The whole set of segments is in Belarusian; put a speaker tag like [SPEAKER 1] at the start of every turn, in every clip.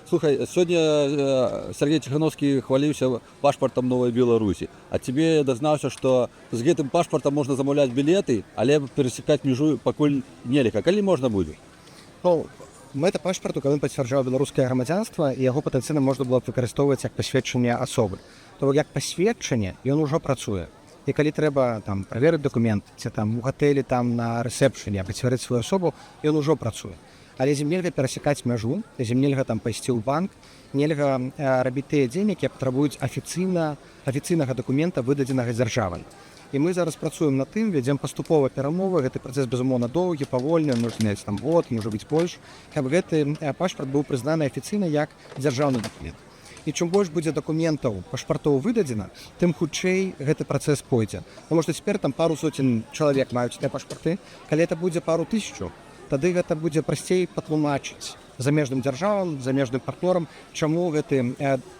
[SPEAKER 1] Слухай, сёння Сергей Ціхановскі хваліўся пашпартам Новай Беларусі. А тебе дазнаўся, што з гэтым пашпартам можна замаўляць білеты, але перасекаць мяжу пакуль нельга. Калі можна будзе?
[SPEAKER 2] Ну, мэта пашпарту, калі ён пацвярджаў беларускае грамадзянства, і яго патэнцыйна можна было б выкарыстоўваць як пасведчанне асобы. То бок як пасведчанне ён ужо працуе. І калі трэба там праверыць дакумент, ці там у гатэлі там на рэсепшыне пацвярыць сваю асобу, ён ужо працуе. Але зім нельга перасекаць мяжу, зім нельга там пайсці ў банк, нельга рабіць тыя дзеянні, якія патрабуюць афіцыйнага дакумента, выдадзенага дзяржавай. І мы зараз працуем над тым, вядзем паступова перамовы, гэты працэс безумоўна доўгі, павольны, можа мець там год, можа быць больш, каб гэты пашпарт быў прызнаны афіцыйна як дзяржаўны дакумент. І чым больш будзе дакументаў, пашпартоў выдадзена, тым хутчэй гэты працэс пойдзе. Таму што цяпер там пару соцень чалавек маюць гэтыя пашпарты, калі это будзе пару тысячу, тады гэта будзе прасцей патлумачыць замежным дзяржавам, замежным партнёрам, чаму гэты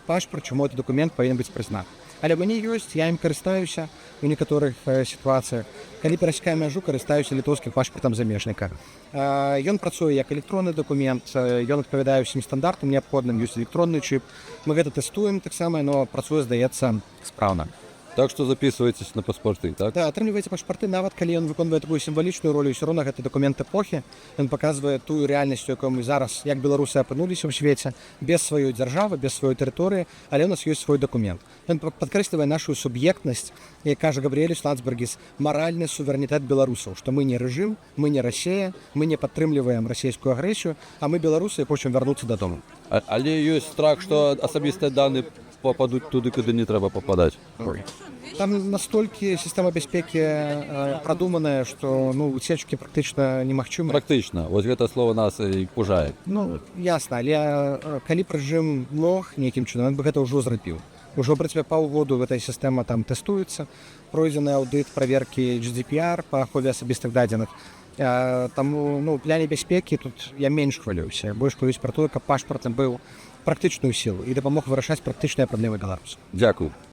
[SPEAKER 2] пашпарт, чаму гэты дакумент павінен быць прызнаны. Але ў мяне ёсць, я ім карыстаюся у некаторых сітуацыях. Калі перасекаю мяжу, карыстаюся літоўскім пашпартам замежніка. Ён працуе як электронны дакумент, ён адпавядае ўсім стандартам неабходным, ёсць электронны чып. Мы гэта тэстуем таксама, но працуе, здаецца, спраўна.
[SPEAKER 1] Так што записывайтесь на паспорты, так?
[SPEAKER 2] Да, атрымліваеце пашпарты, нават калі ён выконвае такую сімвалічную ролю, ўсё роўна гэта дакумент эпохі. Ён паказвае тую рэальнасць, якой мы зараз, як беларусы апынуліся ў свеце, без сваёй дзяржавы, без сваёй тэрыторыі, але ў нас ёсць свой дакумент. Ён падкрэслівае нашу суб'ектнасць, як кажа Габрыэль Ландсбергіс, маральны суверэнітэт беларусаў, што мы не рэжым, мы не Расія, мы не падтрымліваем расійскую агрэсію, а мы беларусы хочам вярнуцца дадому.
[SPEAKER 1] Але ёсць страх, што асабістыя даныя попадуць туды, куды не трэба попадаць.
[SPEAKER 2] Там настолькі сістэма бяспекі прадуманая, што уцечкі практычна немагчымы.
[SPEAKER 1] Практычна. Вось гэта слово нас і пужае.
[SPEAKER 2] Ясна, але калі б рэжым мог нейкім чынам, ён бы гэта ўжо зрабіў. Ужо працягвае паўгоду гэтая сістэма там тэстуецца, пройдзены аўдыт праверкі GDPR па ахове асабістых дадзеных. Таму ў пляне бяспекі тут я менш хвалююся. Больш хвалююсь пра тое, каб пашпарт быў практычную сілу і дапамог вырашаць практычныя праблемы беларусаў.
[SPEAKER 1] Дзякую.